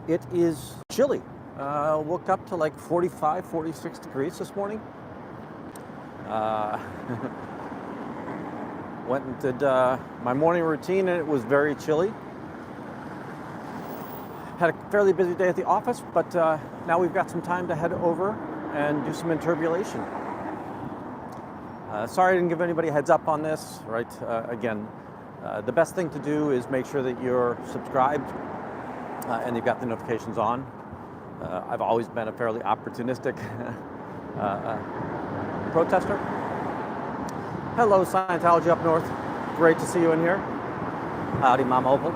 It is chilly. Woke up to like 45, 46 degrees this morning. Uh, went and did my morning routine and it was very chilly. Had a fairly busy day at the office, but now we've got some time to head over and do some enturbulation. Sorry I didn't give anybody a heads up on this, right? Again, the best thing to do is make sure that you're subscribed and you've got the notifications on. I've always been a fairly opportunistic protester. Hello, Scientology up north. Great to see you in here. Howdy, Mama Opal.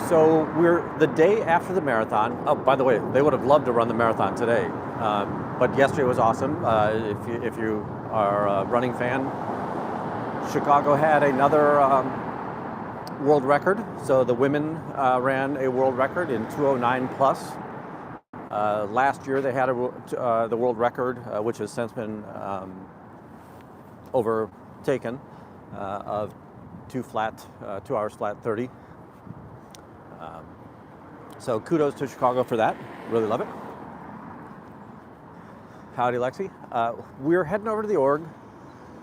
So we're the day after the marathon. Oh, by the way, they would have loved to run the marathon today, but yesterday was awesome. If you are a running fan, Chicago had another world record. So the women ran a world record in 2:09 plus. Last year they had the world record, which has since been overtaken, of 2 hours flat 30. So kudos to Chicago for that. Really love it. Howdy, Lexi. We're heading over to the org.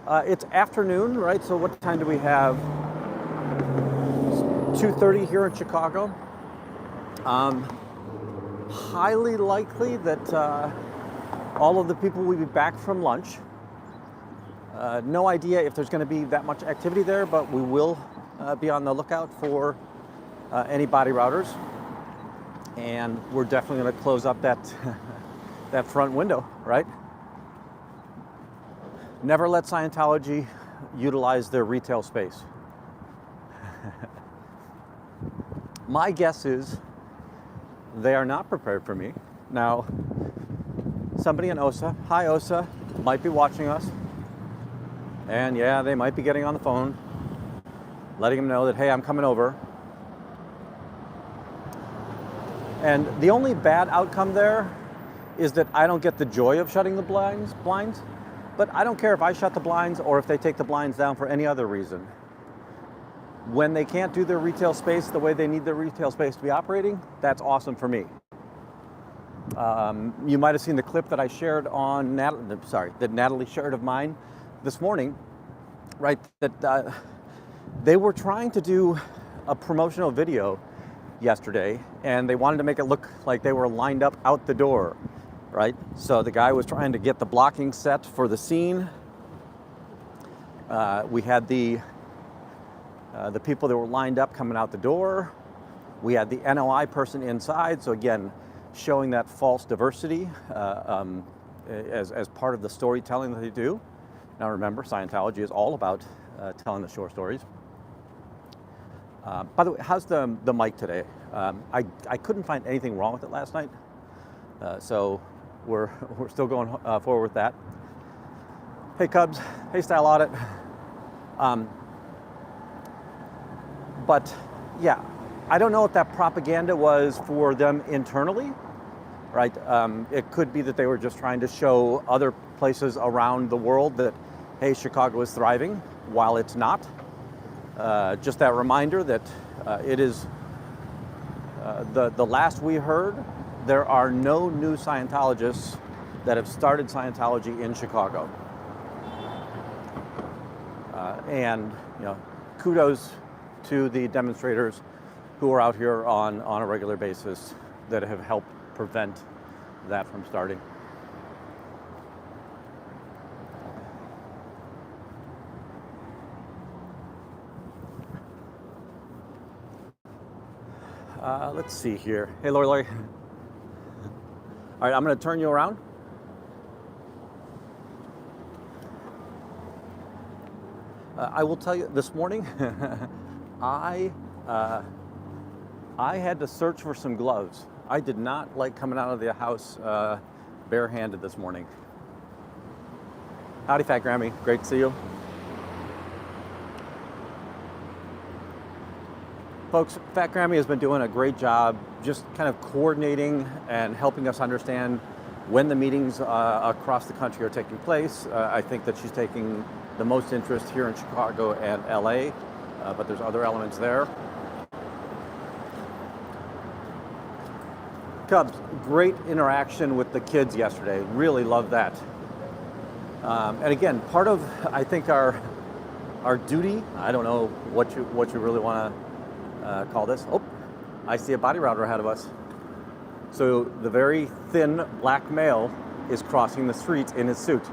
It's afternoon, right? So what time do we have? 2:30 here in Chicago. Highly likely that all of the people will be back from lunch. No idea if there's going to be that much activity there, but we will be on the lookout for any body routers. And we're definitely going to close up that that front window, right? Never let Scientology utilize their retail space. My guess is they are not prepared for me. Now, somebody in OSA, hi OSA, might be watching us. And yeah, they might be getting on the phone, letting them know that, hey, I'm coming over. And the only bad outcome there is that I don't get the joy of shutting the blinds. But I don't care if I shut the blinds or if they take the blinds down for any other reason. When they can't do their retail space the way they need their retail space to be operating, that's awesome for me. You might have seen the clip that I shared on that Natalie shared of mine this morning, right? That they were trying to do a promotional video yesterday, and they wanted to make it look like they were lined up out the door, right? So the guy was trying to get the blocking set for the scene. We had the people that were lined up coming out the door. We had the NOI person inside. So again, showing that false diversity as part of the storytelling that they do. Now remember, Scientology is all about telling the short stories. By the way, how's the mic today? I couldn't find anything wrong with it last night, so we're still going forward with that. Hey Cubs, hey Style Audit. But yeah, I don't know if that propaganda was for them internally, right? It could be that they were just trying to show other places around the world that, hey, Chicago is thriving, while it's not. Just that reminder that it is, the last we heard, there are no new Scientologists that have started Scientology in Chicago. And kudos to the demonstrators who are out here on a regular basis that have helped prevent that from starting. Let's see here. Hey, Lori. All right, I'm going to turn you around. I will tell you, this morning, I had to search for some gloves. I did not like coming out of the house barehanded this morning. Howdy, Fat Grammy. Great to see you. Folks, Fat Grammy has been doing a great job just kind of coordinating and helping us understand when the meetings across the country are taking place. I think that she's taking the most interest here in Chicago and LA, but there's other elements there. Cubs, great interaction with the kids yesterday. Really loved that. And again, part of, I think, our duty, I don't know what you really want to call this. Oh, I see a body router ahead of us. So the very thin black male is crossing the street in his suit.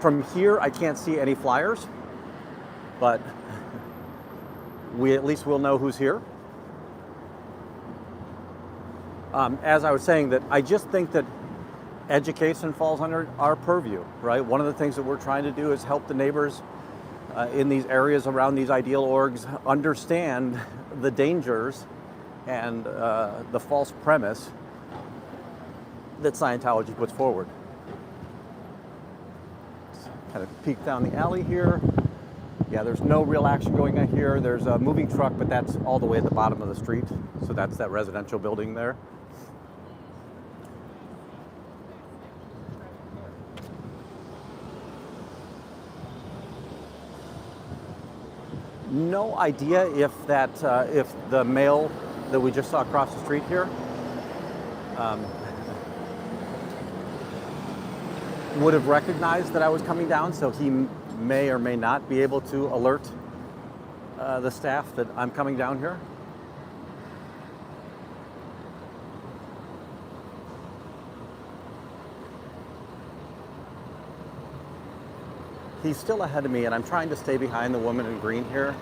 From here, I can't see any flyers, but we at least will know who's here. As I was saying, that I just think that education falls under our purview, right? One of the things that we're trying to do is help the neighbors in these areas around these ideal orgs understand the dangers and the false premise that Scientology puts forward. Kind of peek down the alley here. Yeah, there's no real action going on here. There's a moving truck, but that's all the way at the bottom of the street. So that's that residential building there. No idea if the male that we just saw across the street here would have recognized that I was coming down, so he may or may not be able to alert the staff that I'm coming down here. He's still ahead of me, and I'm trying to stay behind the woman in green here,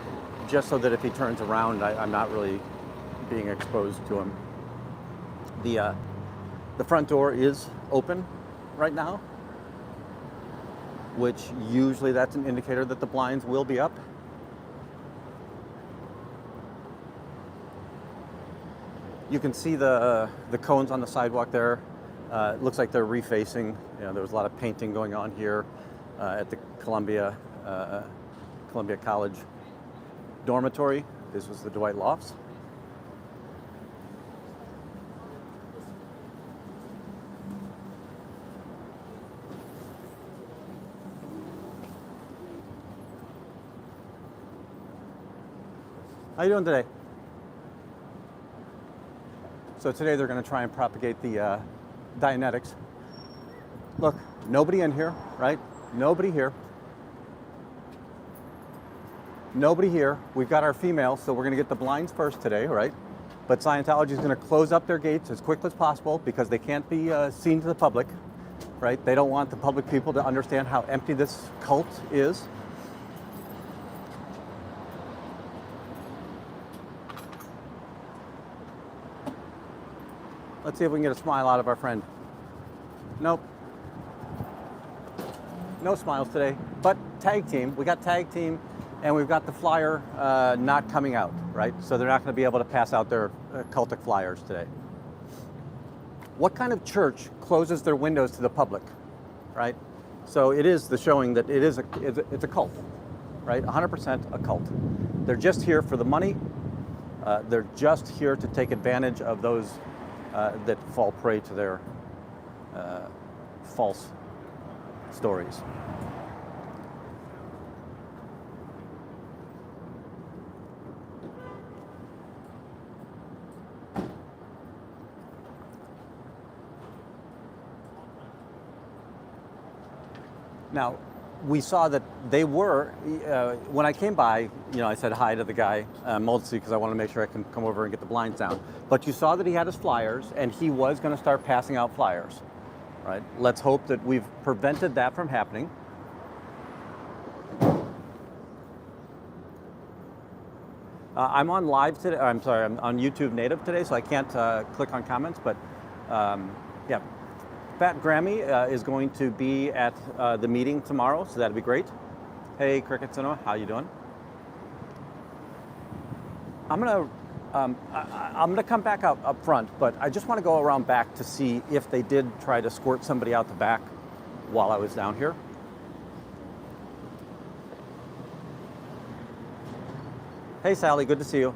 just so that if he turns around, I'm not really being exposed to him. The front door is open right now, which usually that's an indicator that the blinds will be up. You can see the cones on the sidewalk there. It looks like they're refacing. You know, there was a lot of painting going on here at the Columbia College dormitory. This was the Dwight Lofts. How you doing today? So today they're going to try and propagate the Dianetics. Look, nobody in here, right? Nobody here. Nobody here. We've got our females, so we're going to get the blinds first today, right? But Scientology is going to close up their gates as quickly as possible because they can't be seen to the public, right? They don't want the public people to understand how empty this cult is. Let's see if we can get a smile out of our friend. Nope. No smiles today, but tag team. We got tag team, and we've got the flyer not coming out, right? So they're not going to be able to pass out their cultic flyers today. What kind of church closes their windows to the public, right? So it is the showing that it's a cult, right? 100% a cult. They're just here for the money. They're just here to take advantage of those that fall prey to their false stories. Now, we saw that they were, when I came by, I said hi to the guy, mostly because I want to make sure I can come over and get the blinds down. But you saw that he had his flyers, and he was going to start passing out flyers, right? Let's hope that we've prevented that from happening. I'm on live today. I'm sorry, I'm on YouTube Native today, so I can't click on comments, but yeah. Fat Grammy is going to be at the meeting tomorrow, so that'd be great. Hey, Cricket Cinema, how you doing? I'm gonna come back out up front, but I just want to go around back to see if they did try to squirt somebody out the back while I was down here. Hey, Sally, good to see you.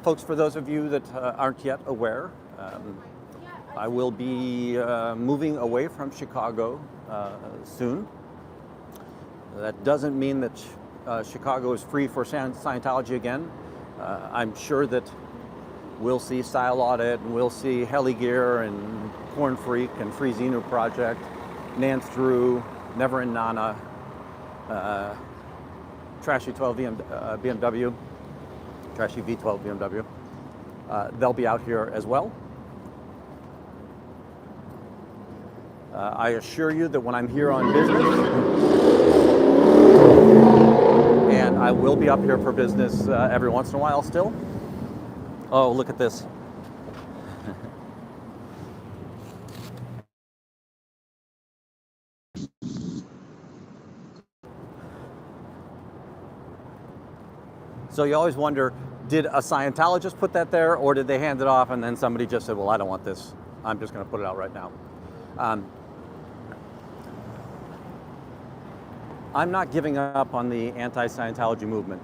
Folks, for those of you that aren't yet aware, I will be moving away from Chicago soon. That doesn't mean that Chicago is free for Scientology again. I'm sure that we'll see Style Audit, and we'll see Heli Gear, and Corn Freak, and Free Xenu Project, Nance Drew, Never in Nana, Trashy 12 BMW, Trashy V12 BMW. They'll be out here as well. I assure you that when I'm here on business, and I will be up here for business every once in a while still. Oh, look at this. So you always wonder, did a Scientologist put that there, or did they hand it off and then somebody just said, well, I don't want this. I'm just going to put it out right now. I'm not giving up on the anti-Scientology movement.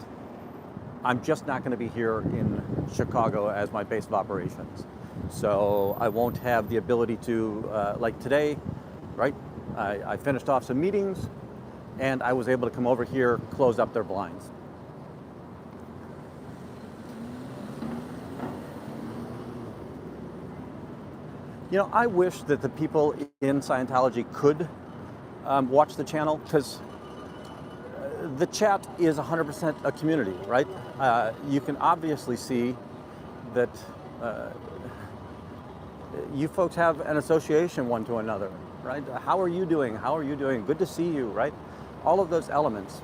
I'm just not going to be here in Chicago as my base of operations. So I won't have the ability to, like today, right? I finished off some meetings and I was able to come over here, close up their blinds. You know, I wish that the people in Scientology could watch the channel, because the chat is 100% a community, right? You can obviously see that you folks have an association one to another, right? How are you doing? How are you doing? Good to see you, right? All of those elements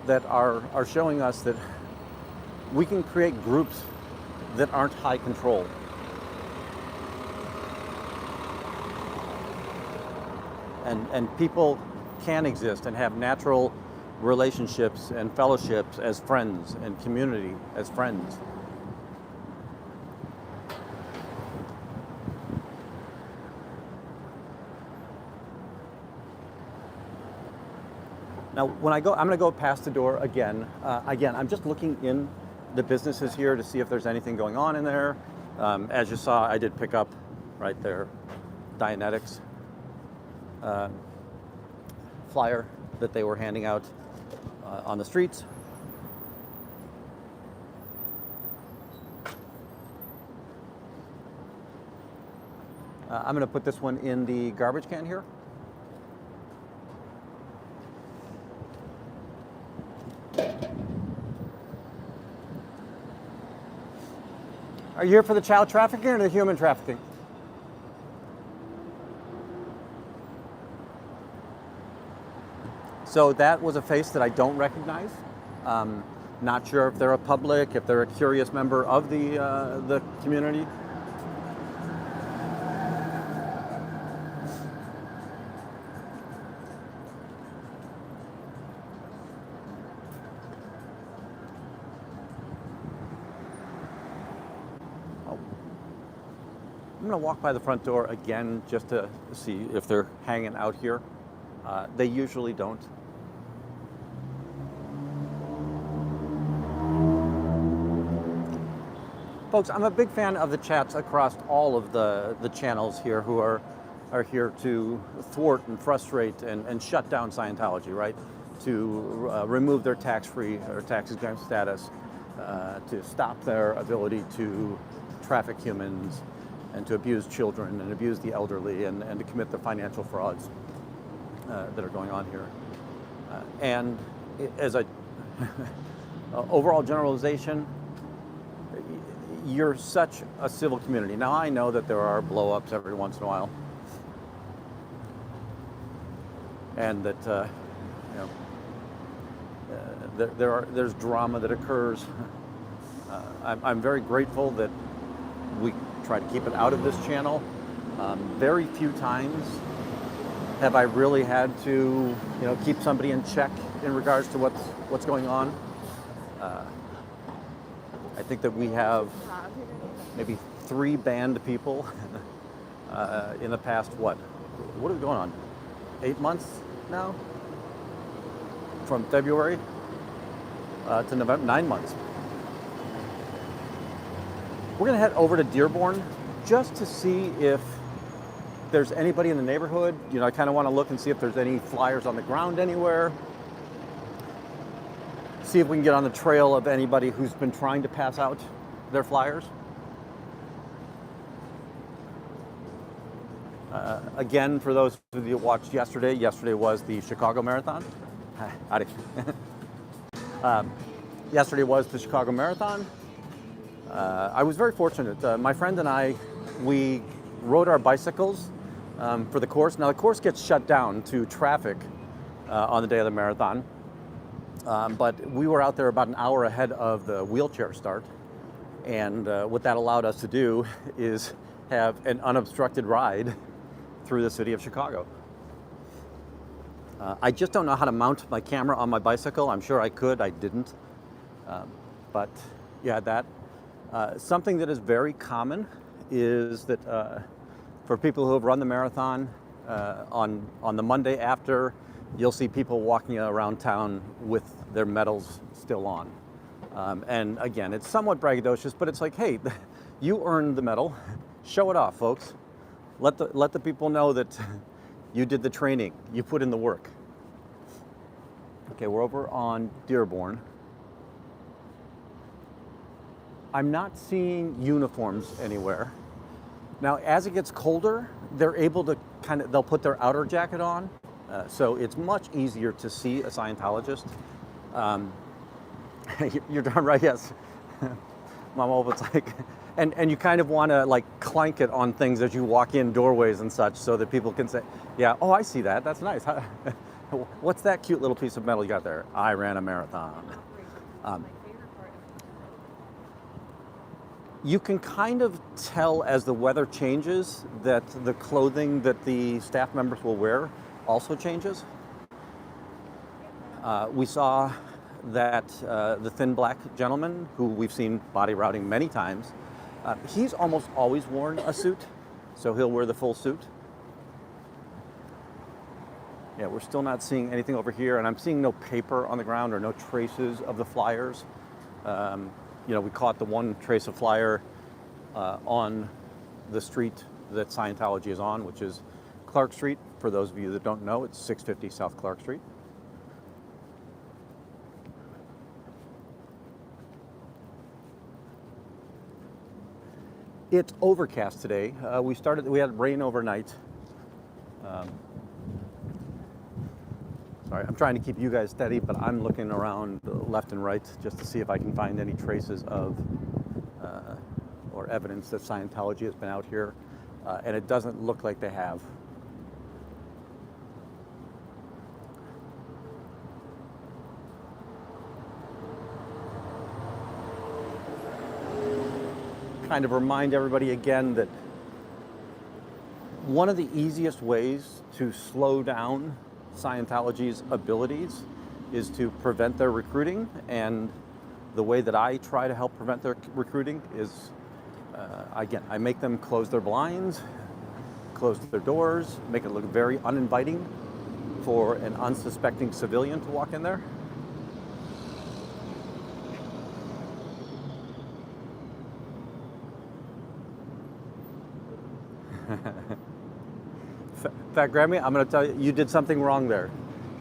that are showing us that we can create groups that aren't high control. And people can exist and have natural relationships and fellowships as friends, and community as friends. Now, when I go, I'm going to go past the door again. Again, I'm just looking in the businesses here to see if there's anything going on in there. As you saw, I did pick up right there Dianetics flyer that they were handing out on the streets. I'm going to put this one in the garbage can here. Are you here for the child trafficking or the human trafficking? So that was a face that I don't recognize. Not sure if they're a public, if they're a curious member of the community. I'm going to walk by the front door again just to see if they're hanging out here. They usually don't. Folks, I'm a big fan of the chats across all of the channels here who are here to thwart and frustrate and shut down Scientology, right? To remove their tax-free or tax-exempt status, to stop their ability to traffic humans and to abuse children and abuse the elderly and to commit the financial frauds that are going on here. And as a overall generalization, you're such a civil community. Now, I know that there are blow-ups every once in a while, and that there's drama that occurs. I'm very grateful that we try to keep it out of this channel. Very few times have I really had to, keep somebody in check in regards to what's going on. I think that we have maybe 3 banned people in the past, what is going on? 8 months now? From February to November, 9 months. We're gonna head over to Dearborn just to see if there's anybody in the neighborhood. I kind of want to look and see if there's any flyers on the ground anywhere. See if we can get on the trail of anybody who's been trying to pass out their flyers. Again, for those of you who watched yesterday was the Chicago Marathon. Yesterday was the Chicago Marathon. I was very fortunate. My friend and I, we rode our bicycles for the course. Now the course gets shut down to traffic on the day of the marathon, but we were out there about an hour ahead of the wheelchair start. And what that allowed us to do is have an unobstructed ride through the city of Chicago. I just don't know how to mount my camera on my bicycle. I'm sure I could, I didn't. But yeah, that. Something that is very common is that for people who have run the marathon, on the Monday after, you'll see people walking around town with their medals still on. And again, it's somewhat braggadocious, but it's like, hey, you earned the medal. Show it off, folks. Let the people know that you did the training, you put in the work. Okay, we're over on Dearborn. I'm not seeing uniforms anywhere. Now, as it gets colder, they're able to they'll put their outer jacket on. So it's much easier to see a Scientologist. You're darn right, yes. Mom always like, and you kind of want to like clank it on things as you walk in doorways and such so that people can say, yeah, oh, I see that, that's nice. What's that cute little piece of metal you got there? I ran a marathon. You can kind of tell as the weather changes that the clothing that the staff members will wear also changes. We saw that the thin black gentleman, who we've seen body routing many times, he's almost always worn a suit, so he'll wear the full suit. Yeah, we're still not seeing anything over here, and I'm seeing no paper on the ground or no traces of the flyers. We caught the one trace of flyer on the street that Scientology is on, which is Clark Street. For those of you that don't know, it's 650 South Clark Street. It's overcast today. We had rain overnight. Sorry, I'm trying to keep you guys steady, but I'm looking around left and right just to see if I can find any traces of or evidence that Scientology has been out here, and it doesn't look like they have. Kind of remind everybody again that one of the easiest ways to slow down Scientology's abilities is to prevent their recruiting, and the way that I try to help prevent their recruiting is, again, I make them close their blinds, close their doors, make it look very uninviting for an unsuspecting civilian to walk in there. Fat Grammy, I'm going to tell you, you did something wrong there.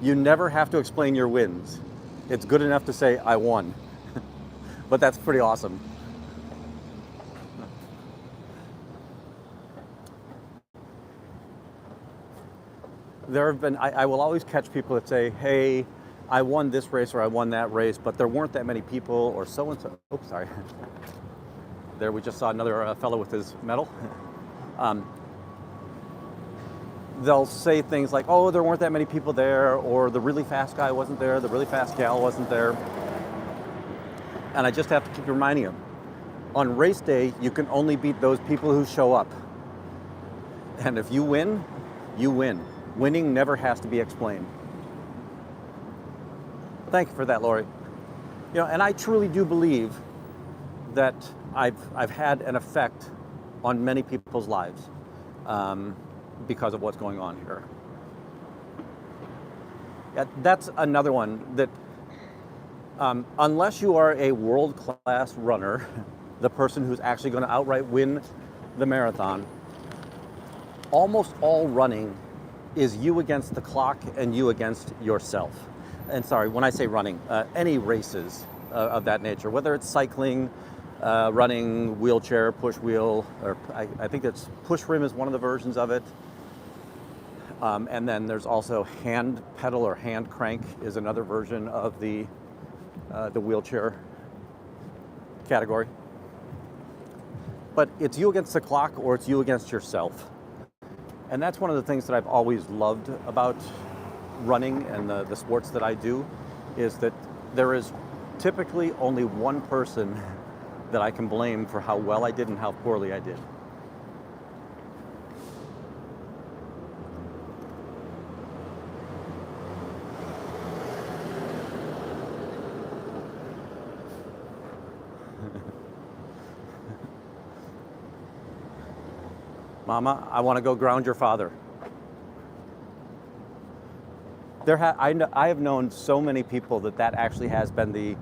You never have to explain your wins. It's good enough to say, I won. But that's pretty awesome. There have been, I will always catch people that say, hey, I won this race or I won that race, but there weren't that many people or so-and-so. Oops, sorry. There we just saw another fellow with his medal. They'll say things like, oh, there weren't that many people there, or the really fast guy wasn't there, the really fast gal wasn't there. And I just have to keep reminding them, on race day, you can only beat those people who show up. And if you win, you win. Winning never has to be explained. Thank you for that, Lori. And I truly do believe that I've had an effect on many people's lives. Because of what's going on here. Yeah, that's another one that, unless you are a world-class runner, the person who's actually going to outright win the marathon, almost all running is you against the clock and you against yourself. And sorry, when I say running, any races of that nature, whether it's cycling, running, wheelchair, push wheel, or I think it's push rim is one of the versions of it. And then there's also hand pedal or hand crank is another version of the wheelchair category. But it's you against the clock or it's you against yourself. And that's one of the things that I've always loved about running and the sports that I do, is that there is typically only one person that I can blame for how well I did and how poorly I did. Mama, I want to go ground your father. I have known so many people that actually has been the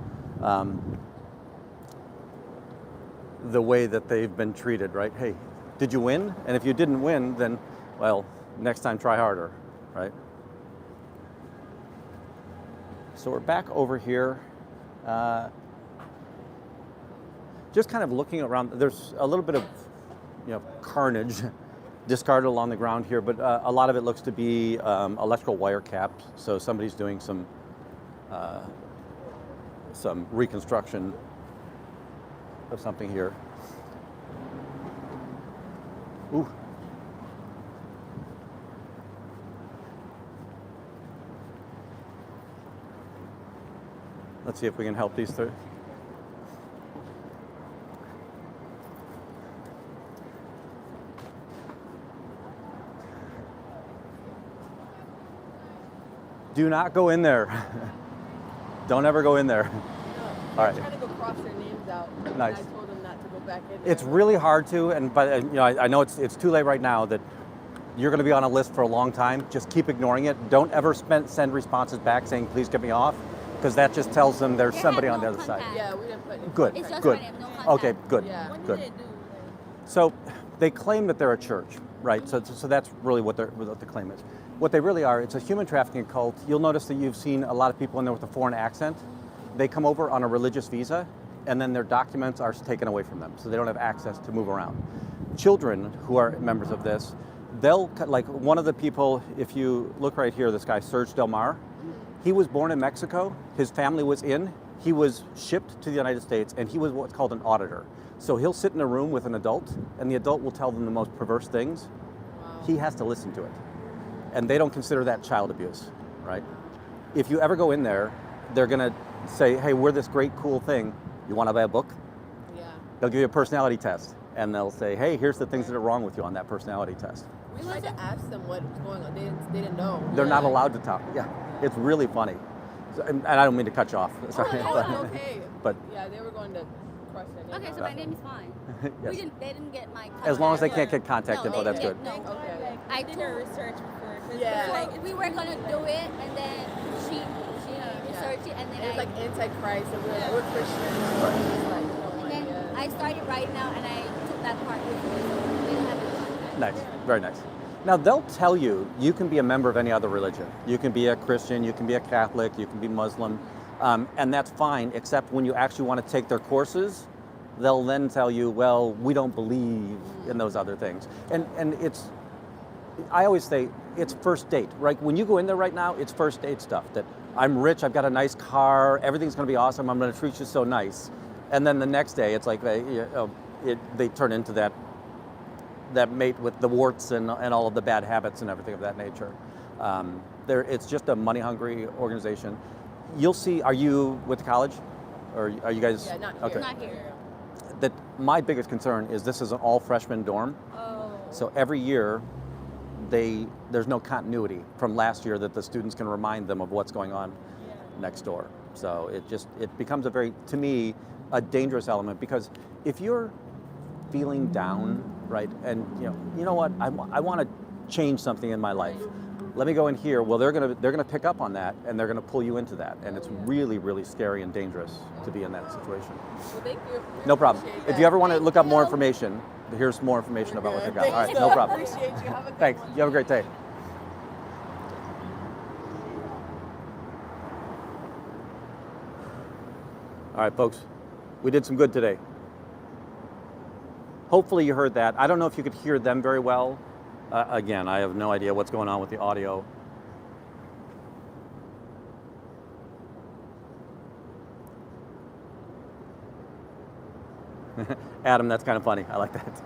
way that they've been treated, right? Hey, did you win? And if you didn't win, then, well, next time try harder, right? So we're back over here. Just kind of looking around. There's a little bit of carnage discarded along the ground here, but a lot of it looks to be electrical wire caps. So somebody's doing some reconstruction of something here. Ooh. Let's see if we can help these through. Do not go in there. Don't ever go in there. No, All right. I tried to go cross their names out. Nice. And I told them not to go back in there. It's really hard to, but I know it's too late right now that you're going to be on a list for a long time. Just keep ignoring it. Don't ever send responses back saying, please get me off, because that just tells them there's somebody on the other side. Yeah, we didn't put any Good, contact. It's just good. my name, no contact. Okay, good, Yeah. What good. did they do? So they claim that they're a church, right? So that's really what the claim is. What they really are, it's a human trafficking cult. You'll notice that you've seen a lot of people in there with a foreign accent. They come over on a religious visa, and then their documents are taken away from them, so they don't have access to move around. Children who are members of this, like one of the people, if you look right here, this guy, Serge Del Mar, he was born in Mexico, his family was he was shipped to the United States, and he was what's called an auditor. So he'll sit in a room with an adult, and the adult will tell them the most perverse things. Wow. He has to listen to it. And they don't consider that child abuse, right? If you ever go in there, they're gonna say, hey, we're this great, cool thing. You wanna buy a book? Yeah. They'll give you a personality test, and they'll say, hey, here's the things that are wrong with you on that personality test. We tried to ask them what was going on. They didn't know. They're not allowed to talk. Yeah, it's really funny. So, and I don't mean to cut you off. Sorry. Oh, no, it's okay. But yeah, they were going to cross their name Okay, out. so my name is fine. Yes. They didn't get my contact. As long as they can't get contact No, info, they that's didn't good. get- No. Okay. I did told her research before. 'Cause Yeah. Like, we were gonna do it, and then she researched it, and then It was I like Antichrist, and we were like, we're Christians. So it's just like, oh my and then God. I started right now, and I took that part with me, so we didn't have any contact. Nice, very nice. Now they'll tell you can be a member of any other religion. You can be a Christian, you can be a Catholic, you can be Muslim, and that's fine, except when you actually want to take their courses, they'll then tell you, well, we don't believe in those other things. And it's, I always say, it's first date, right? When you go in there right now, it's first date stuff, that I'm rich, I've got a nice car, everything's gonna be awesome, I'm gonna treat you so nice. And then the next day, it's like they turn into that mate with the warts and all of the bad habits and everything of that nature. It's just a money-hungry organization. You'll see, are you with the college? Or are you guys? Yeah, not here. Okay. Not here. That my biggest concern is this is an all-freshman dorm. Oh. So every year, there's no continuity from last year that the students can remind them of what's going on next door. So it becomes to me, a dangerous element, because if you're feeling down, right, and you know what, I want to change something in my life. Let me go in here. Well, they're gonna pick up on that, and they're gonna pull you into that, and it's really, really scary and dangerous to be in that situation. Well, thank you. No problem. Appreciate If that. you ever want to look up more information, here's more information about what they got. Thanks, All right, though. no problem. Appreciate you. Have a good Thanks. one. You have a great day. All right, folks, we did some good today. Hopefully you heard that. I don't know if you could hear them very well. Again, I have no idea what's going on with the audio. Adam, that's kind of funny. I like that.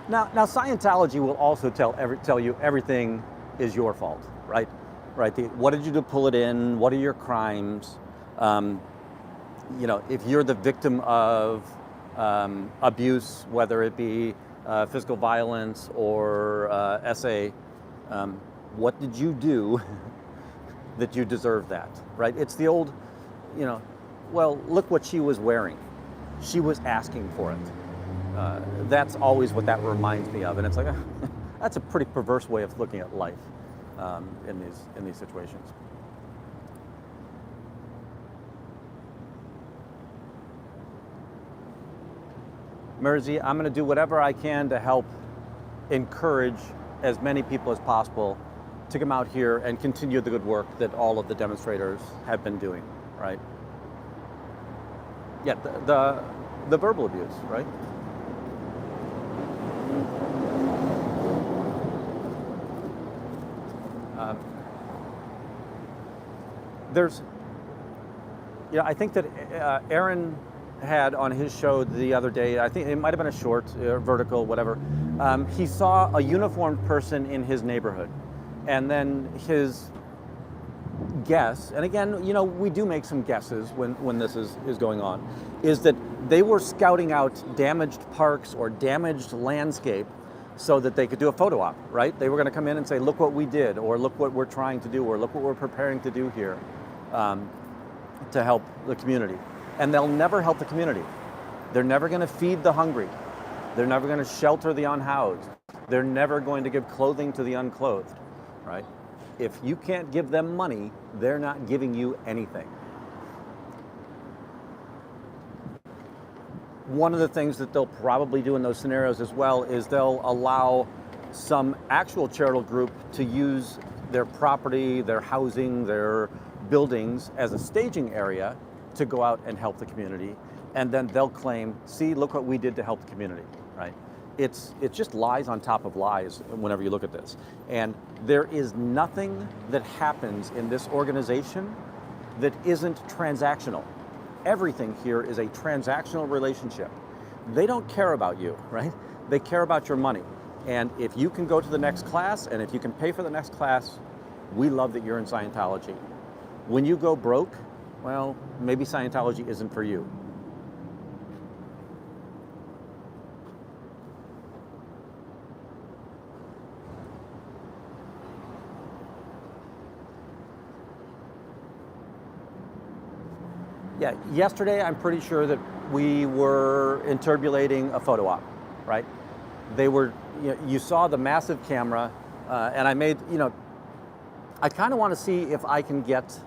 Now Scientology will also tell you everything is your fault, right? Right. What did you do to pull it in? What are your crimes? If you're the victim of abuse, whether it be physical violence or SA, what did you do that you deserve that, right? It's the old, well, look what she was wearing. She was asking for it. That's always what that reminds me of. And it's like, that's a pretty perverse way of looking at life in these situations. Mersey, I'm going to do whatever I can to help encourage as many people as possible to come out here and continue the good work that all of the demonstrators have been doing, right? Yeah, the verbal abuse, right? I think that Aaron had on his show the other day, I think it might have been a short, vertical, whatever. He saw a uniformed person in his neighborhood. And then his guess, and again, we do make some guesses when this is going on, is that they were scouting out damaged parks or damaged landscape so that they could do a photo op, right? They were going to come in and say, look what we did, or look what we're trying to do, or look what we're preparing to do here to help the community. And they'll never help the community. They're never going to feed the hungry. They're never going to shelter the unhoused. They're never going to give clothing to the unclothed, right? If you can't give them money, they're not giving you anything. One of the things that they'll probably do in those scenarios as well is they'll allow some actual charitable group to use their property, their housing, their buildings as a staging area to go out and help the community. And then they'll claim, see, look what we did to help the community, right? It's just lies on top of lies whenever you look at this. And there is nothing that happens in this organization that isn't transactional. Everything here is a transactional relationship. They don't care about you, right? They care about your money. And if you can go to the next class, and if you can pay for the next class, we love that you're in Scientology. When you go broke, well, maybe Scientology isn't for you. Yeah, yesterday I'm pretty sure that we were enturbulating a photo op, right? They were, you saw the massive camera, and I made, I kind of want to see if I can get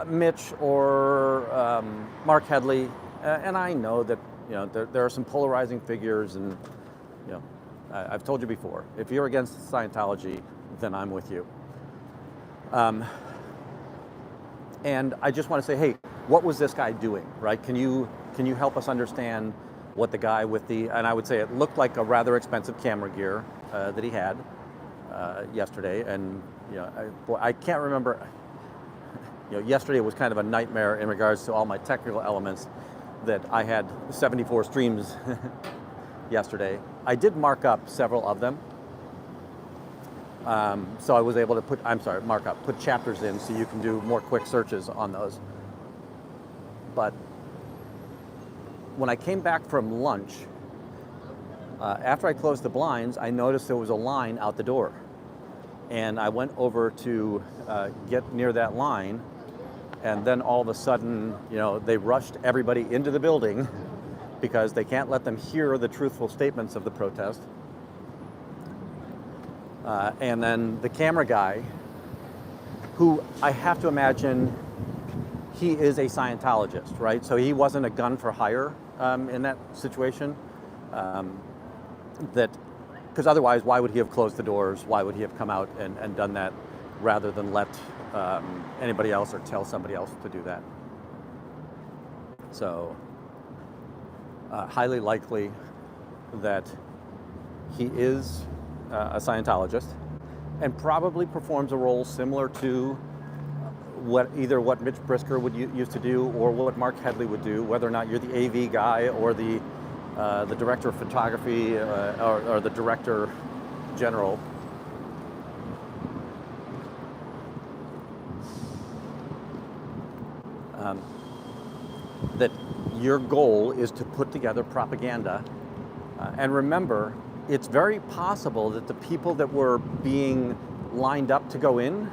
Mitch or Mark Headley, and I know that there are some polarizing figures, and I've told you before, if you're against Scientology, then I'm with you. And I just want to say, hey, what was this guy doing, right? Can you help us understand what the guy with and I would say it looked like a rather expensive camera gear that he had yesterday, and I can't remember. Yesterday was kind of a nightmare in regards to all my technical elements. That I had 74 streams yesterday. I did mark up several of them. So I was able to put chapters in so you can do more quick searches on those. But when I came back from lunch, after I closed the blinds, I noticed there was a line out the door. And I went over to get near that line, and then all of a sudden, they rushed everybody into the building because they can't let them hear the truthful statements of the protest. And then the camera guy, who I have to imagine he is a Scientologist, right? So he wasn't a gun for hire in that situation. Because otherwise, why would he have closed the doors? Why would he have come out and done that rather than let anybody else or tell somebody else to do that? So highly likely that he is a Scientologist and probably performs a role similar to either what Mitch Brisker would used to do or what Mark Headley would do, whether or not you're the AV guy or the director of photography or the director general. That your goal is to put together propaganda. And remember, it's very possible that the people that were being lined up to go in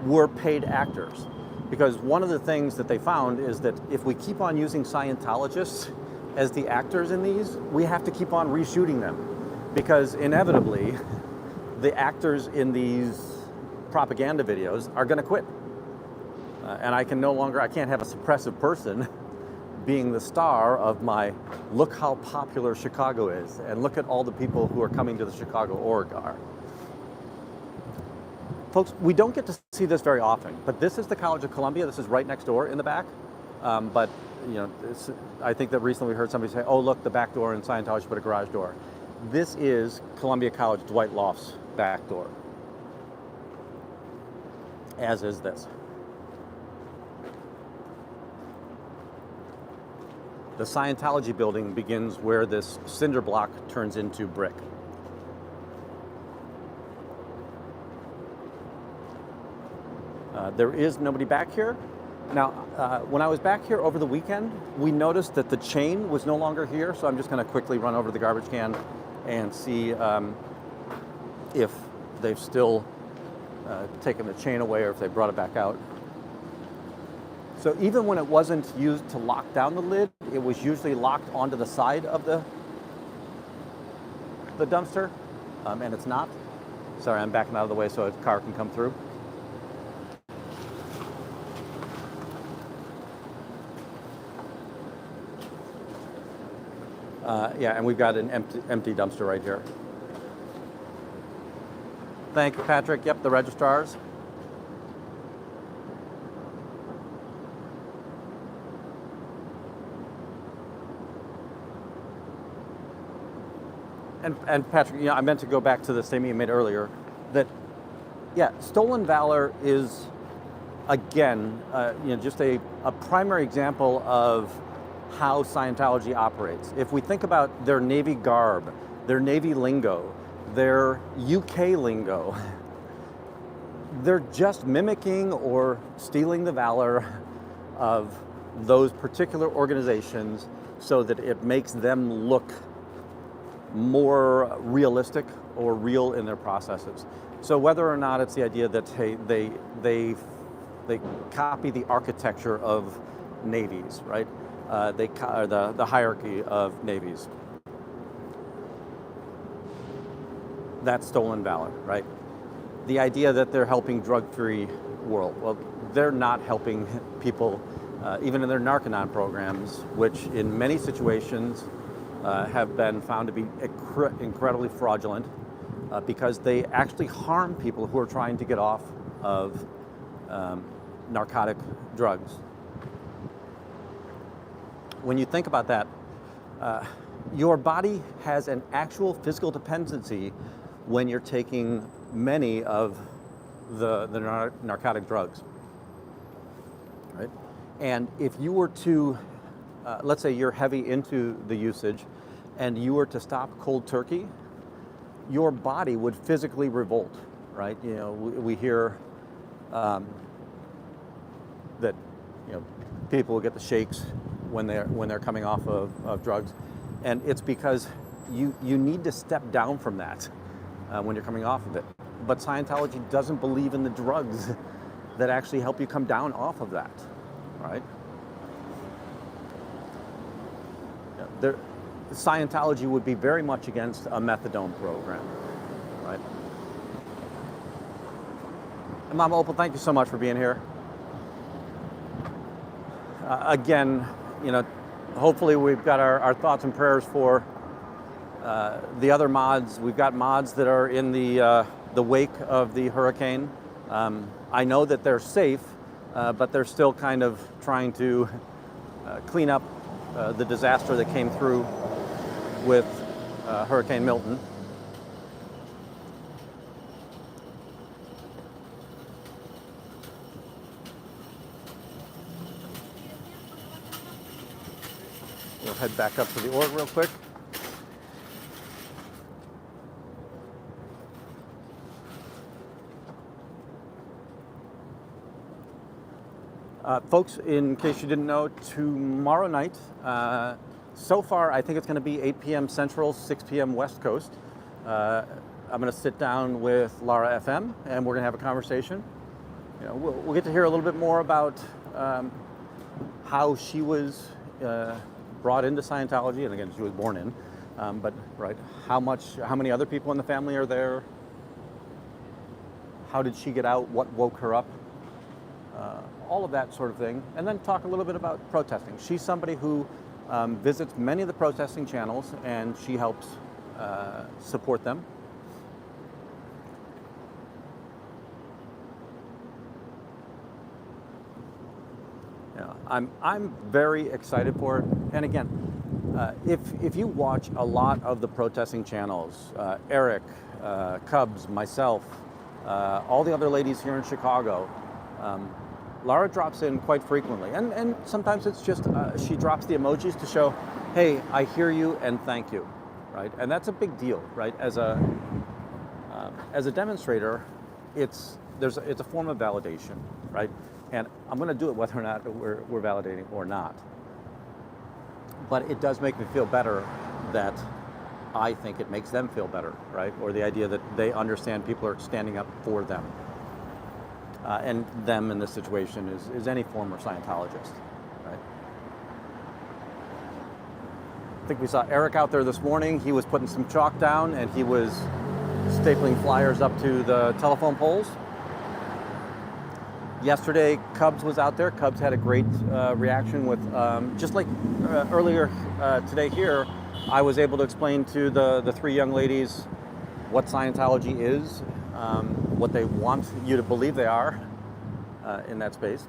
were paid actors. Because one of the things that they found is that if we keep on using Scientologists as the actors in these, we have to keep on reshooting them. Because inevitably, the actors in these propaganda videos are going to quit. And I can't have a suppressive person being the star of my look how popular Chicago is and look at all the people who are coming to the Chicago org are. Folks, we don't get to see this very often, but this is the College of Columbia. This is right next door in the back. But I think that recently we heard somebody say, oh, look, the back door in Scientology put a garage door. This is Columbia College Dwight Loft's back door, as is this. The Scientology building begins where this cinder block turns into brick. There is nobody back here. Now, when I was back here over the weekend, we noticed that the chain was no longer here, so I'm just going to quickly run over to the garbage can and see if they've still taken the chain away or if they brought it back out. So even when it wasn't used to lock down the lid, it was usually locked onto the side of the dumpster, and it's not. Sorry, I'm backing out of the way so a car can come through. Yeah, and we've got an empty dumpster right here. Thank you, Patrick. Yep, the registrars. And Patrick, I meant to go back to the statement you made earlier that, yeah, stolen valor is, again, just a primary example of how Scientology operates. If we think about their Navy garb, their Navy lingo, their UK lingo, they're just mimicking or stealing the valor of those particular organizations so that it makes them look more realistic or real in their processes. So whether or not it's the idea that they copy the architecture of navies, right? The hierarchy of navies. That's stolen valor, right? The idea that they're helping drug-free world. Well, they're not helping people, even in their Narconon programs, which in many situations have been found to be incredibly fraudulent because they actually harm people who are trying to get off of narcotic drugs. When you think about that, your body has an actual physical dependency when you're taking many of the narcotic drugs, right? And if you were to, let's say you're heavy into the usage, and you were to stop cold turkey, your body would physically revolt, right? We hear that people will get the shakes when they're coming off of drugs, and it's because you need to step down from that when you're coming off of it. But Scientology doesn't believe in the drugs that actually help you come down off of that, right? Scientology would be very much against a methadone program, right? And Mama Opal, thank you so much for being here. again, hopefully we've got our thoughts and prayers for the other mods. We've got mods that are in the wake of the hurricane. I know that they're safe, but they're still kind of trying to clean up the disaster that came through with Hurricane Milton. We'll head back up to the org real quick. Folks, in case you didn't know, tomorrow night, so far I think it's going to be 8 p.m. Central, 6 p.m. West Coast. I'm going to sit down with Laura FM and we're going to have a conversation. We'll get to hear a little bit more about how she was brought into Scientology, and again, she was born in, but right, how many other people in the family are there? How did she get out? What woke her up? All of that sort of thing, and then talk a little bit about protesting. She's somebody who visits many of the protesting channels, and she helps support them. I'm very excited for it. And again, if you watch a lot of the protesting channels, Eric, Cubs, myself, all the other ladies here in Chicago, Laura drops in quite frequently, and sometimes it's just she drops the emojis to show, hey, I hear you and thank you, right? And that's a big deal, right? As a demonstrator, it's a form of validation, right? And I'm going to do it whether or not we're validating or not. But it does make me feel better that I think it makes them feel better, right? Or the idea that they understand people are standing up for them. And them in this situation is any former Scientologist, right? I think we saw Eric out there this morning. He was putting some chalk down and he was stapling flyers up to the telephone poles. Yesterday, Cubs was out there. Cubs had a great reaction with, just like earlier today here, I was able to explain to the three young ladies what Scientology is, what they want you to believe they are in that space.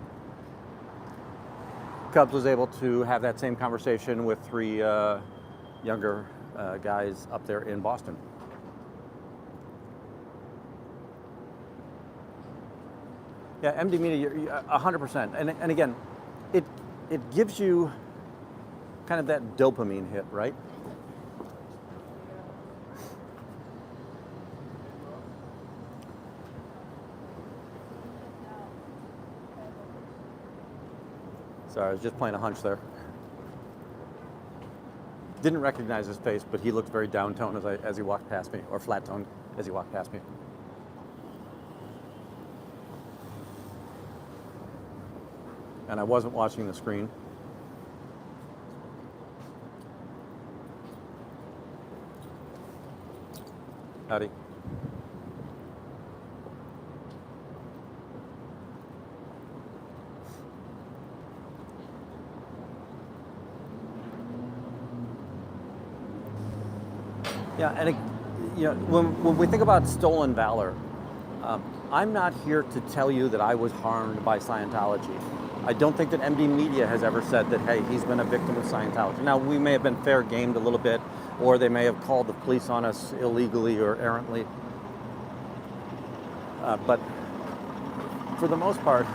Cubs was able to have that same conversation with three younger guys up there in Boston. Yeah, MD Media, 100%. And again, it gives you kind of that dopamine hit, right? Sorry, I was just playing a hunch there. Didn't recognize his face, but he looked very down-toned as he walked past me, or flat-toned as he walked past me. And I wasn't watching the screen. Howdy. Yeah, and when we think about stolen valor, I'm not here to tell you that I was harmed by Scientology. I don't think that MD Media has ever said that, hey, he's been a victim of Scientology. Now, we may have been fair gamed a little bit, or they may have called the police on us illegally or errantly. But for the most part,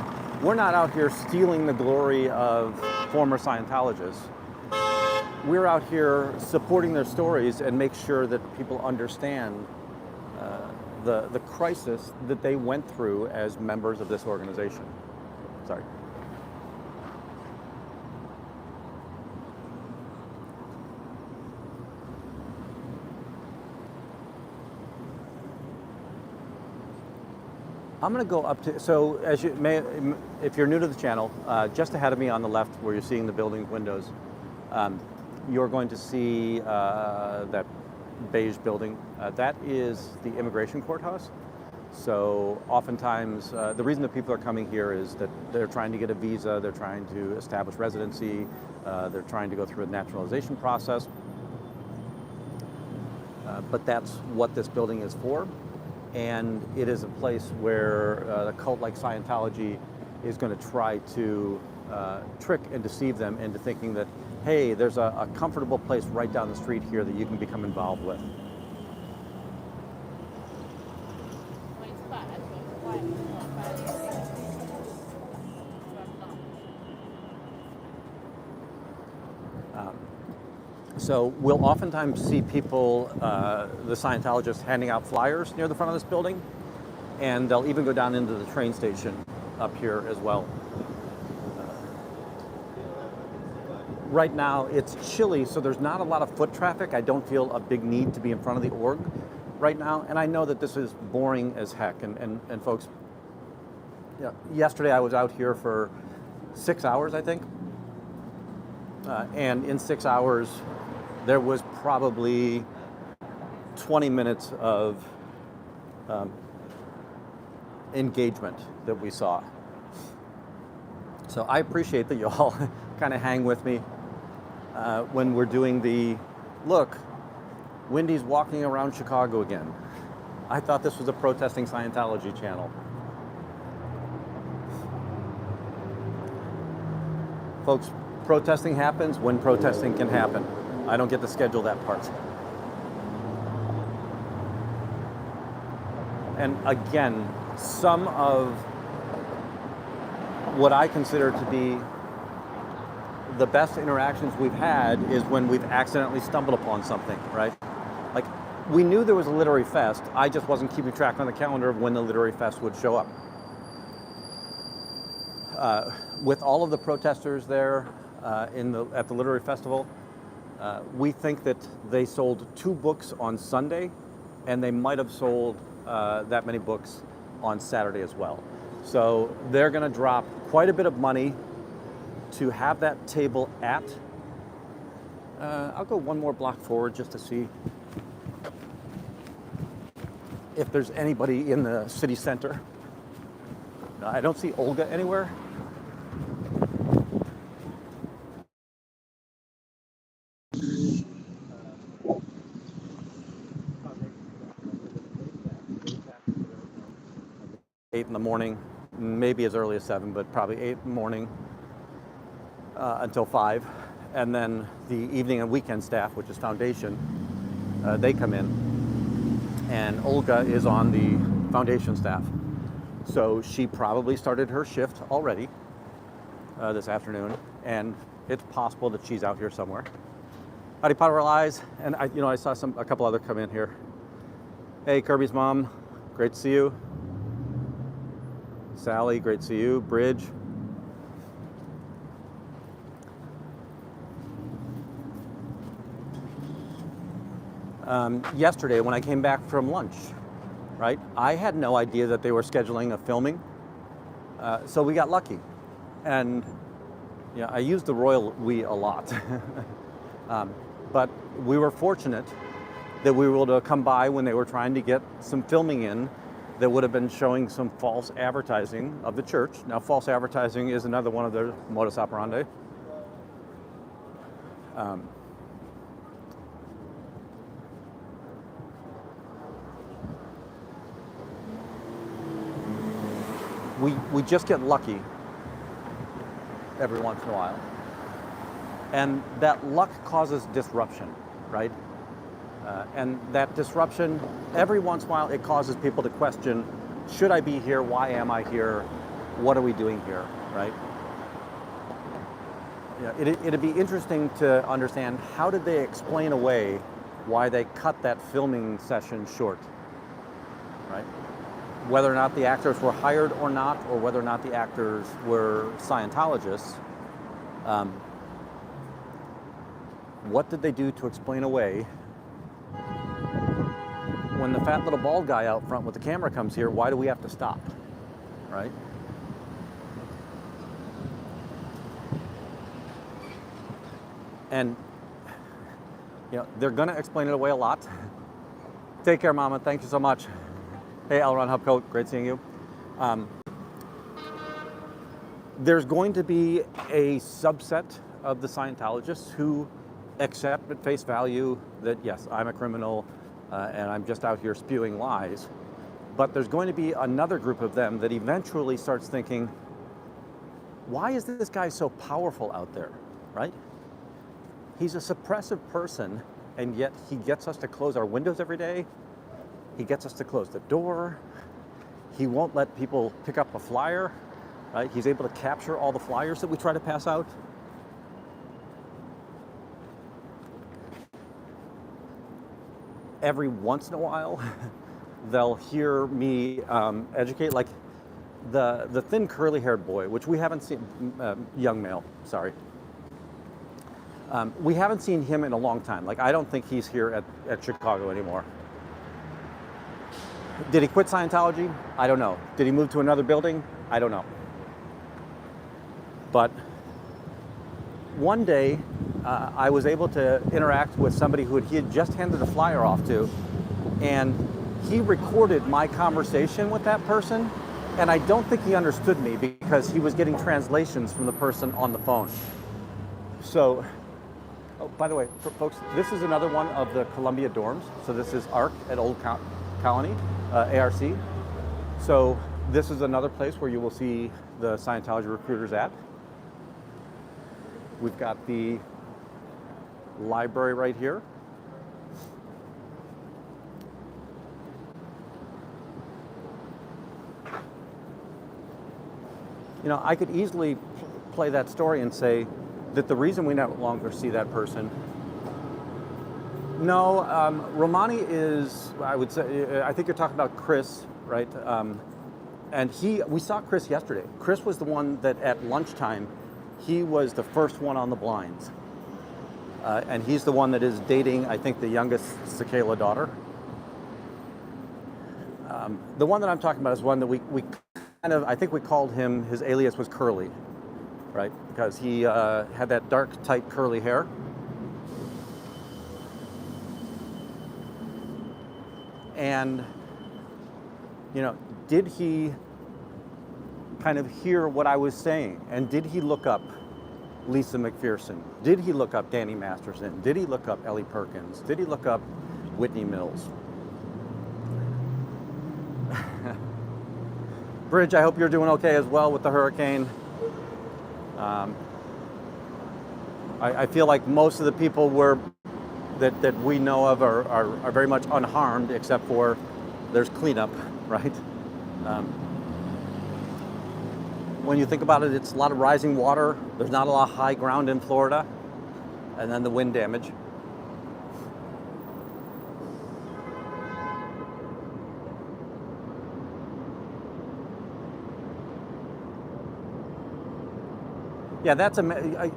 we're not out here stealing the glory of former Scientologists. We're out here supporting their stories and make sure that people understand the crisis that they went through as members of this organization. Sorry. I'm going to go up to, so as you may, if you're new to the channel, just ahead of me on the left where you're seeing the building windows, you're going to see that beige building. That is the immigration courthouse. So oftentimes, the reason that people are coming here is that they're trying to get a visa, they're trying to establish residency, they're trying to go through a naturalization process. But that's what this building is for. And it is a place where a cult like Scientology is going to try to trick and deceive them into thinking that, hey, there's a comfortable place right down the street here that you can become involved with. So we'll oftentimes see people, the Scientologists, handing out flyers near the front of this building, and they'll even go down into the train station up here as well. Right now it's chilly, so there's not a lot of foot traffic. I don't feel a big need to be in front of the org right now, and I know that this is boring as heck. And folks, yesterday I was out here for 6 hours, I think, and in 6 hours, there was probably 20 minutes of engagement that we saw. So I appreciate that you all kind of hang with me when we're doing the, look, Wendy's walking around Chicago again. I thought this was a protesting Scientology channel. Folks, protesting happens when protesting can happen. I don't get to schedule that part. And again, some of what I consider to be the best interactions we've had is when we've accidentally stumbled upon something, right? Like, we knew there was a literary fest, I just wasn't keeping track on the calendar of when the literary fest would show up. With all of the protesters there at the literary festival, we think that they sold 2 books on Sunday, and they might have sold that many books on Saturday as well. So they're going to drop quite a bit of money to have that table at. I'll go one more block forward just to see if there's anybody in the city center. No, I don't see Olga anywhere. Eight in the morning, maybe as early as 7, but probably 8 in the morning until 5. And then the evening and weekend staff, which is Foundation, they come in. And Olga is on the Foundation staff. So she probably started her shift already this afternoon, and it's possible that she's out here somewhere. Howdy, Potter Eyes, and I saw a couple other come in here. Hey, Kirby's mom, great to see you. Sally, great to see you. Bridge. Yesterday, when I came back from lunch, right, I had no idea that they were scheduling a filming, so we got lucky. And I used the royal we a lot, but we were fortunate that we were able to come by when they were trying to get some filming in that would have been showing some false advertising of the church. Now, false advertising is another one of their modus operandi. We just get lucky every once in a while. And that luck causes disruption, right? And that disruption, every once in a while, it causes people to question, should I be here? Why am I here? What are we doing here, right? It'd be interesting to understand, how did they explain away why they cut that filming session short, right? Whether or not the actors were hired or not, or whether or not the actors were Scientologists, what did they do to explain away when the fat little bald guy out front with the camera comes here? Why do we have to stop, right? And they're going to explain it away a lot. Take care, Mama. Thank you so much. Hey, L. Ron Hubcoat, great seeing you. There's going to be a subset of the Scientologists who accept at face value that, yes, I'm a criminal and I'm just out here spewing lies. But there's going to be another group of them that eventually starts thinking, why is this guy so powerful out there, right? He's a suppressive person, and yet he gets us to close our windows every day. He gets us to close the door. He won't let people pick up a flyer, right? He's able to capture all the flyers that we try to pass out. Every once in a while, they'll hear me educate, like the thin curly-haired boy, which we haven't seen, young male, sorry. We haven't seen him in a long time. Like, I don't think he's here at Chicago anymore. Did he quit Scientology? I don't know. Did he move to another building? I don't know. But one day, I was able to interact with somebody who he had just handed a flyer off to, and he recorded my conversation with that person, and I don't think he understood me because he was getting translations from the person on the phone. So, oh, by the way, folks, this is another one of the Columbia dorms. So this is ARC at Old Colony, ARC. So this is another place where you will see the Scientology recruiters at. We've got the library right here. You know, I could easily play that story and say that the reason we no longer see that person. No, Romani is, I would say, I think you're talking about Chris, right? And we saw Chris yesterday. Chris was the one that at lunchtime, he was the first one on the blinds. And he's the one that is dating, I think, the youngest Sakela daughter. The one that I'm talking about is one that we kind of, I think we called him, his alias was Curly, right? Because he had that dark, tight, curly hair. And, you know, did he kind of hear what I was saying? And did he look up Lisa McPherson? Did he look up Danny Masterson? Did he look up Ellie Perkins? Did he look up Whitney Mills? Bridge, I hope you're doing okay as well with the hurricane. I feel like most of the people that we know of are very much unharmed, except for there's cleanup, right? When you think about it, it's a lot of rising water. There's not a lot of high ground in Florida, and then the wind damage. Yeah, that's you're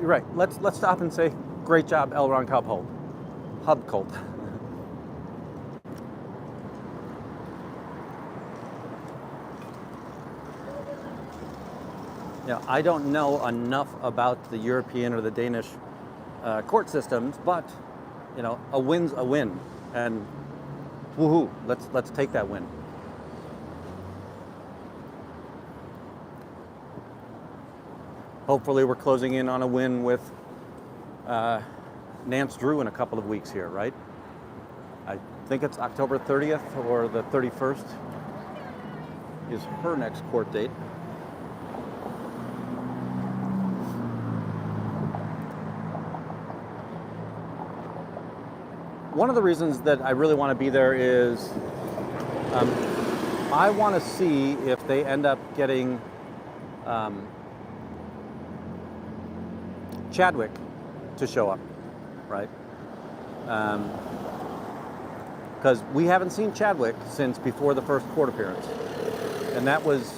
right. Let's stop and say, great job, L. Ron Hubcoat. Yeah, I don't know enough about the European or the Danish court systems, but you know, a win's a win, and woohoo! Let's take that win. Hopefully, we're closing in on a win with Nance Drew in a couple of weeks here, right? I think it's October 30th or the 31st is her next court date. One of the reasons that I really want to be there is I want to see if they end up getting Chadwick to show up, right? Because we haven't seen Chadwick since before the first court appearance. And that was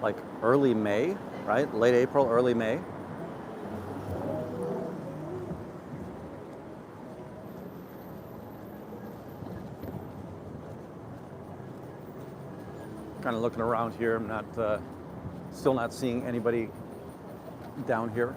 like early May, right? Late April, early May. Kind of looking around here. I'm not, still not seeing anybody down here.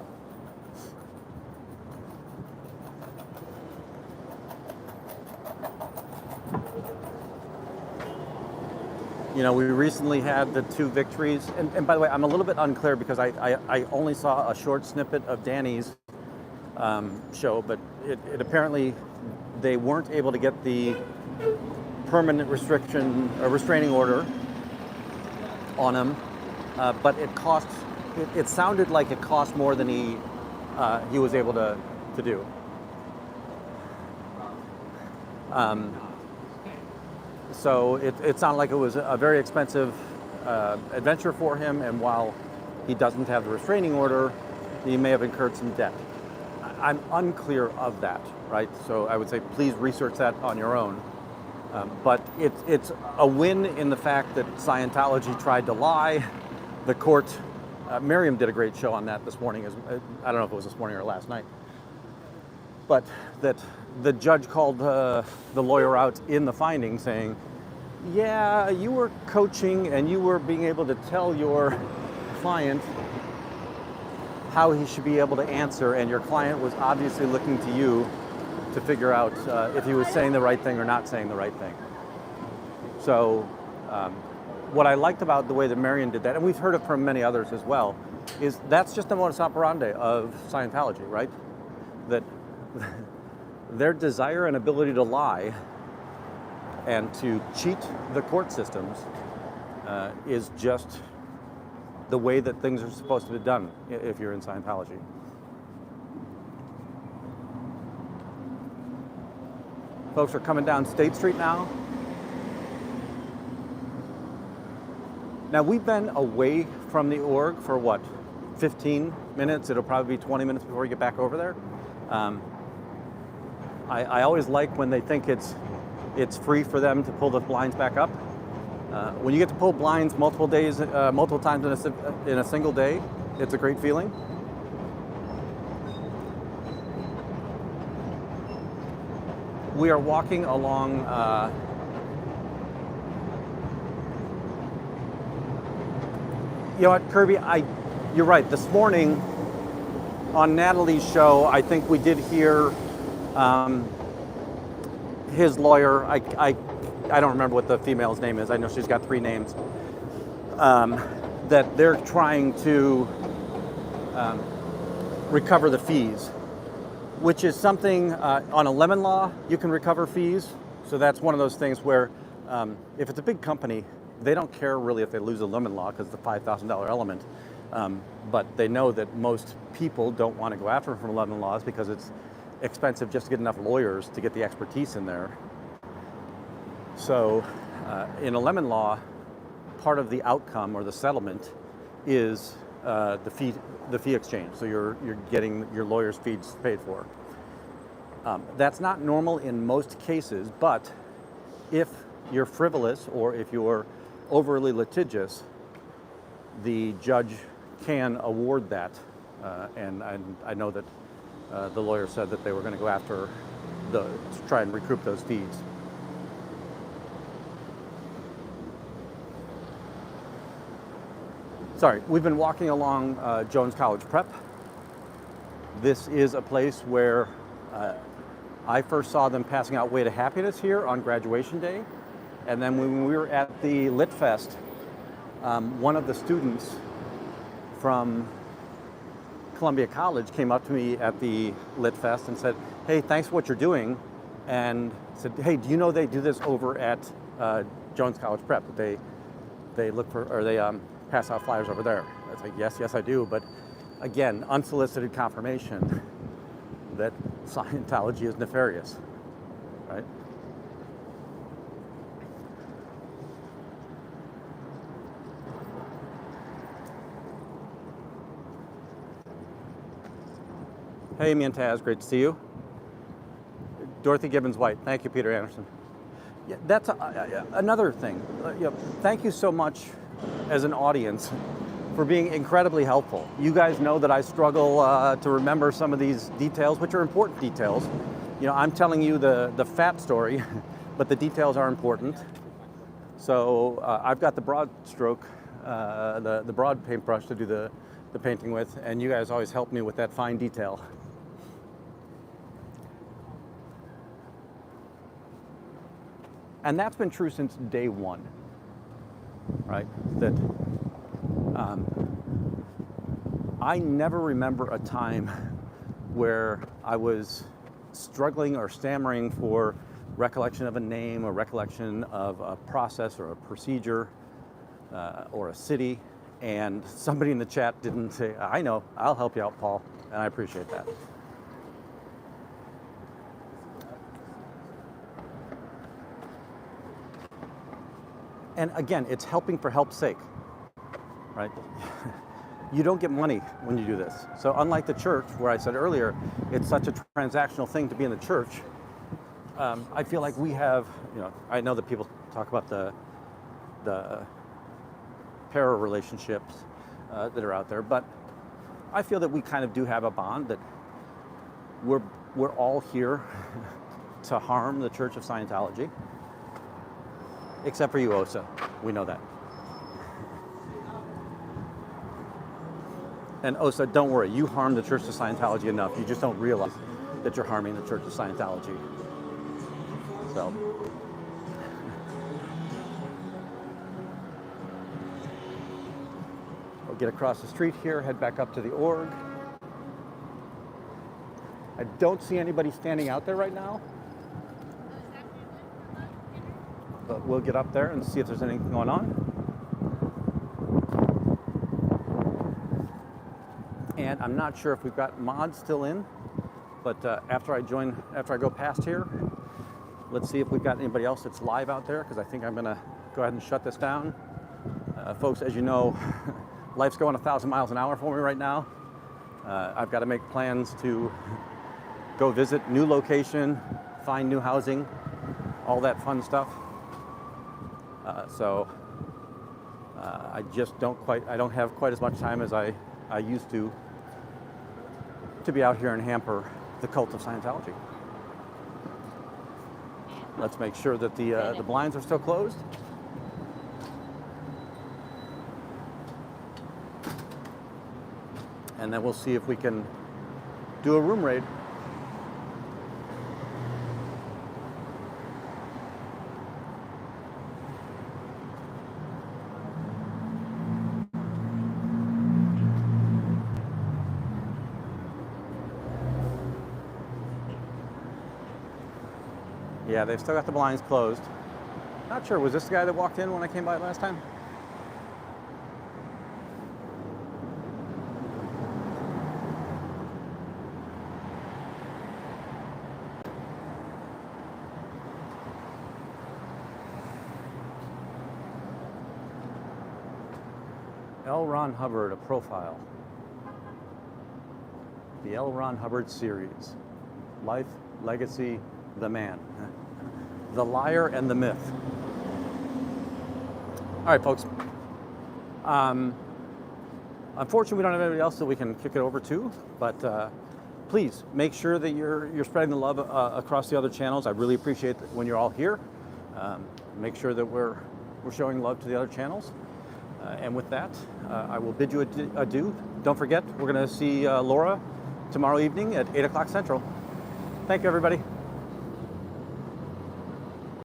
You know, we recently had the 2 victories, and by the way, I'm a little bit unclear because I only saw a short snippet of Danny's show, but it apparently they weren't able to get the permanent restraining order on him, but it cost. It sounded like it cost more than he was able to do. So it sounded like it was a very expensive adventure for him, and while he doesn't have the restraining order, he may have incurred some debt. I'm unclear of that, right? So I would say please research that on your own. But it's a win in the fact that Scientology tried to lie. The court, Miriam did a great show on that this morning. I don't know if it was this morning or last night. But that the judge called the lawyer out in the finding saying, yeah, you were coaching and you were being able to tell your client how he should be able to answer, and your client was obviously looking to you to figure out if he was saying the right thing or not saying the right thing. So what I liked about the way that Marion did that, and we've heard it from many others as well, is that's just the modus operandi of Scientology, right? That their desire and ability to lie and to cheat the court systems is just the way that things are supposed to be done if you're in Scientology. Folks are coming down State Street now. Now we've been away from the org for what, 15 minutes? It'll probably be 20 minutes before we get back over there. I always like when they think it's free for them to pull the blinds back up. When you get to pull blinds multiple times in a single day, it's a great feeling. We are walking along you know what, Kirby, you're right. This morning on Natalie's show, I think we did hear his lawyer. I don't remember what the female's name is. I know she's got 3 names. That they're trying to recover the fees, which is something on a lemon law, you can recover fees. So that's one of those things where if it's a big company, they don't care really if they lose a lemon law because it's a $5,000 element. But they know that most people don't want to go after them for lemon laws because it's expensive just to get enough lawyers to get the expertise in there. So in a lemon law, part of the outcome or the settlement is the fee exchange. So you're getting your lawyer's fees paid for. That's not normal in most cases, but if you're frivolous or if you're overly litigious, the judge can award that. And I know that the lawyer said that they were going to go after to try and recoup those fees. Sorry, we've been walking along Jones College Prep. This is a place where I first saw them passing out Way to Happiness here on graduation day. And then when we were at the Lit Fest, one of the students from Columbia College came up to me at the Lit Fest and said, hey, thanks for what you're doing. And said, hey, do you know they do this over at Jones College Prep? That they look for, or they pass out flyers over there. I was like, yes, I do. But again, unsolicited confirmation that Scientology is nefarious, right? Hey, me and Taz, great to see you. Dorothy Gibbons-White, thank you, Peter Anderson. Yeah, that's another thing. Thank you so much as an audience for being incredibly helpful. You guys know that I struggle to remember some of these details, which are important details. You know, I'm telling you the fat story, but the details are important. So I've got the broad stroke, the broad paintbrush to do the painting with, and you guys always help me with that fine detail. And that's been true since day one. right? That I never remember a time where I was struggling or stammering for recollection of a name or recollection of a process or a procedure or a city, and somebody in the chat didn't say, I know, I'll help you out, Paul, and I appreciate that. And again, it's helping for help's sake, right? You don't get money when you do this. So unlike the church, where I said earlier, it's such a transactional thing to be in the church, I feel like we have, I know that people talk about the para relationships that are out there, but I feel that we kind of do have a bond that we're all here to harm the Church of Scientology, except for you, Osa. We know that. And Osa, don't worry, you harm the Church of Scientology enough. You just don't realize that you're harming the Church of Scientology. So. We'll get across the street here, head back up to the org. I don't see anybody standing out there right now. But we'll get up there and see if there's anything going on. And I'm not sure if we've got mods still in, but after I go past here, let's see if we've got anybody else that's live out there, because I think I'm gonna go ahead and shut this down. Folks, as you know, life's going 1,000 miles an hour for me right now. I've got to make plans to go visit new location, find new housing, all that fun stuff. So I just I don't have quite as much time as I used to be out here and hamper the cult of Scientology. Let's make sure that the blinds are still closed. And then we'll see if we can do a room raid. Yeah, they've still got the blinds closed. Not sure, was this the guy that walked in when I came by last time? L. Ron Hubbard, a profile. The L. Ron Hubbard series. Life, Legacy, The Man. The Liar and the Myth. All right, folks. Unfortunately, we don't have anybody else that we can kick it over to, but please make sure that you're spreading the love across the other channels. I really appreciate when you're all here. Make sure that we're showing love to the other channels. And with that, I will bid you adieu. Don't forget, we're going to see Laura tomorrow evening at 8 o'clock Central. Thank you, everybody.